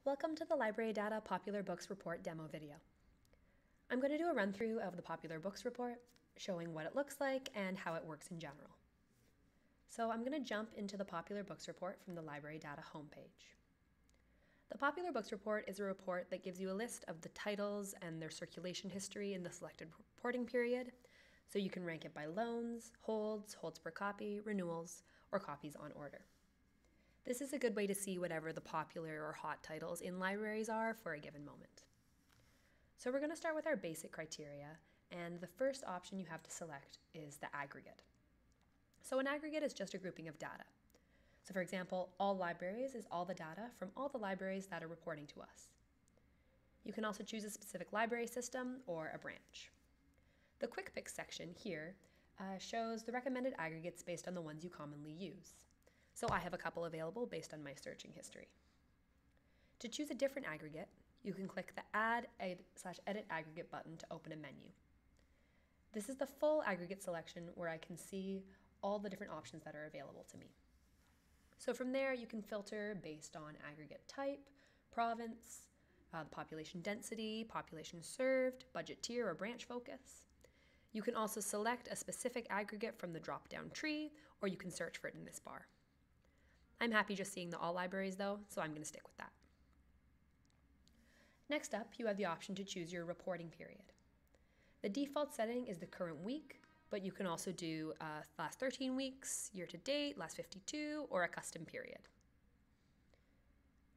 Welcome to the LibraryData Popular Books Report demo video. I'm going to do a run-through of the Popular Books Report, showing what it looks like and how it works in general. So I'm going to jump into the Popular Books Report from the LibraryData homepage. The Popular Books Report is a report that gives you a list of the titles and their circulation history in the selected reporting period, so you can rank it by loans, holds per copy, renewals, or copies on order. This is a good way to see whatever the popular or hot titles in libraries are for a given moment. So we're going to start with our basic criteria, and the first option you have to select is the aggregate. So an aggregate is just a grouping of data. So for example, all libraries is all the data from all the libraries that are reporting to us. You can also choose a specific library system or a branch. The Quick Picks section here shows the recommended aggregates based on the ones you commonly use. So I have a couple available based on my searching history. To choose a different aggregate, you can click the Add/Edit Aggregate button to open a menu. This is the full aggregate selection where I can see all the different options that are available to me. So from there, you can filter based on aggregate type, province, population density, population served, budget tier or branch focus. You can also select a specific aggregate from the drop-down tree, or you can search for it in this bar. I'm happy just seeing the all libraries though, so I'm going to stick with that. Next up, you have the option to choose your reporting period. The default setting is the current week, but you can also do last 13 weeks, year to date, last 52, or a custom period.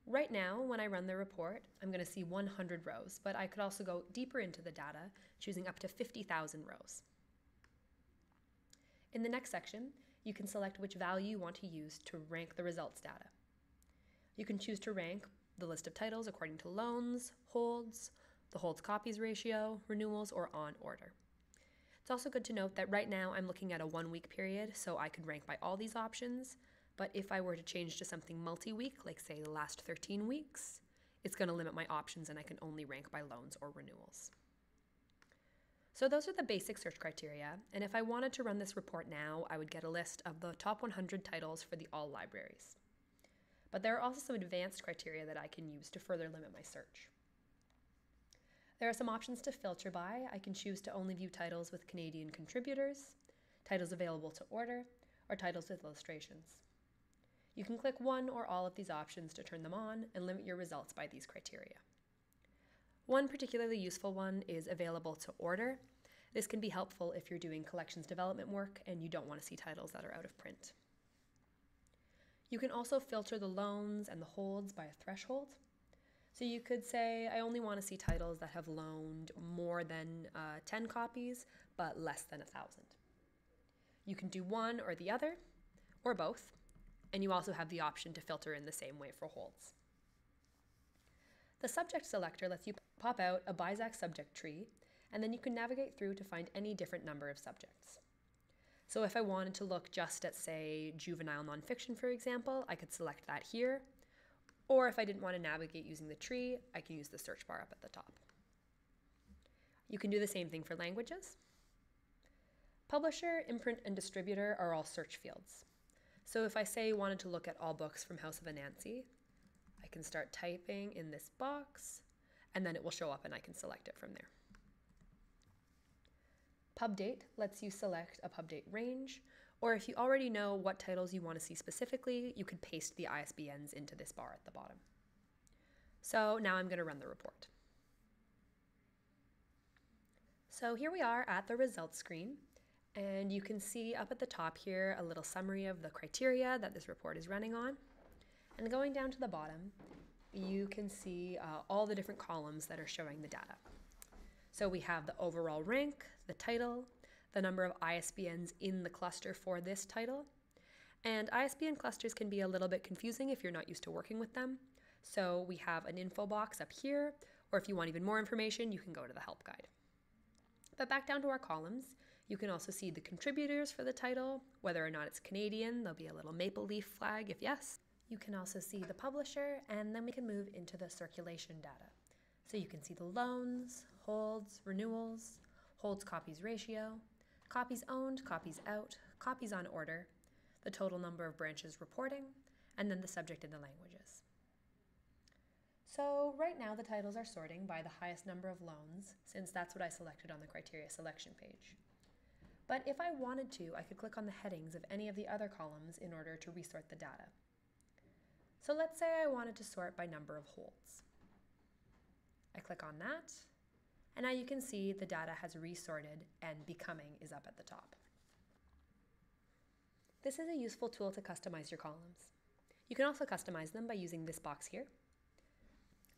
Right now, when I run the report, I'm going to see 100 rows, but I could also go deeper into the data, choosing up to 50,000 rows. In the next section, you can select which value you want to use to rank the results data. You can choose to rank the list of titles according to loans, holds, the holds copies ratio, renewals, or on order. It's also good to note that right now I'm looking at a 1 week period, so I could rank by all these options, but if I were to change to something multi-week, like say the last 13 weeks, it's going to limit my options and I can only rank by loans or renewals. So those are the basic search criteria, and if I wanted to run this report now, I would get a list of the top 100 titles for the all libraries. But there are also some advanced criteria that I can use to further limit my search. There are some options to filter by. I can choose to only view titles with Canadian contributors, titles available to order, or titles with illustrations. You can click one or all of these options to turn them on and limit your results by these criteria. One particularly useful one is available to order. This can be helpful if you're doing collections development work and you don't want to see titles that are out of print. You can also filter the loans and the holds by a threshold. So you could say, I only want to see titles that have loaned more than 10 copies, but less than 1,000. You can do one or the other, or both, and you also have the option to filter in the same way for holds. The subject selector lets you pop out a BISAC subject tree, and then you can navigate through to find any different number of subjects. So if I wanted to look just at, say, juvenile nonfiction, for example, I could select that here. Or if I didn't want to navigate using the tree, I can use the search bar up at the top. You can do the same thing for languages. Publisher, imprint, and distributor are all search fields. So if I say wanted to look at all books from House of Anansi, I can start typing in this box, and then it will show up and I can select it from there. Pub date lets you select a pub date range, or if you already know what titles you want to see specifically, you could paste the ISBNs into this bar at the bottom. So now I'm going to run the report. So here we are at the results screen, and you can see up at the top here a little summary of the criteria that this report is running on. And going down to the bottom, you can see all the different columns that are showing the data. So we have the overall rank, the title, the number of ISBNs in the cluster for this title. And ISBN clusters can be a little bit confusing if you're not used to working with them. So we have an info box up here, or if you want even more information, you can go to the help guide. But back down to our columns, you can also see the contributors for the title, whether or not it's Canadian. There'll be a little maple leaf flag if yes. You can also see the publisher, and then we can move into the circulation data. So you can see the loans, holds, renewals, holds copies ratio, copies owned, copies out, copies on order, the total number of branches reporting, and then the subject and the languages. So right now the titles are sorting by the highest number of loans, since that's what I selected on the criteria selection page. But if I wanted to, I could click on the headings of any of the other columns in order to resort the data. So let's say I wanted to sort by number of holds. I click on that, and now you can see the data has resorted and Becoming is up at the top. This is a useful tool to customize your columns. You can also customize them by using this box here.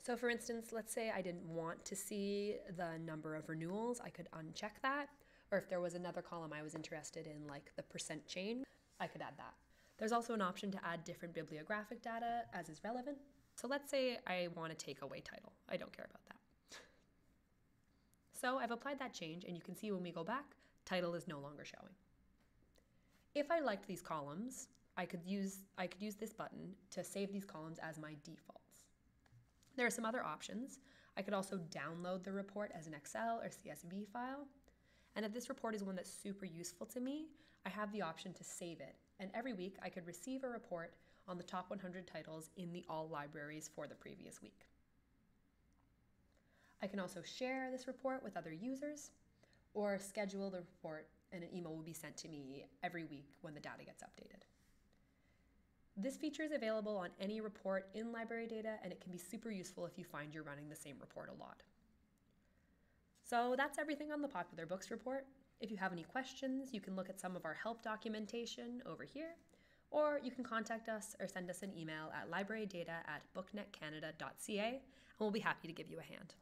So for instance, let's say I didn't want to see the number of renewals, I could uncheck that. Or if there was another column I was interested in, like the percent change, I could add that. There's also an option to add different bibliographic data as is relevant. So let's say I want to take away title. I don't care about that. So I've applied that change, and you can see when we go back, title is no longer showing. If I liked these columns, I could use this button to save these columns as my defaults. There are some other options. I could also download the report as an Excel or CSV file. And if this report is one that's super useful to me, I have the option to save it. And every week I could receive a report on the top 100 titles in the all libraries for the previous week. I can also share this report with other users or schedule the report, and an email will be sent to me every week when the data gets updated. This feature is available on any report in LibraryData, and it can be super useful if you find you're running the same report a lot. So that's everything on the Popular Books report. If you have any questions, you can look at some of our help documentation over here, or you can contact us or send us an email at librarydata@booknetcanada.ca, and we'll be happy to give you a hand.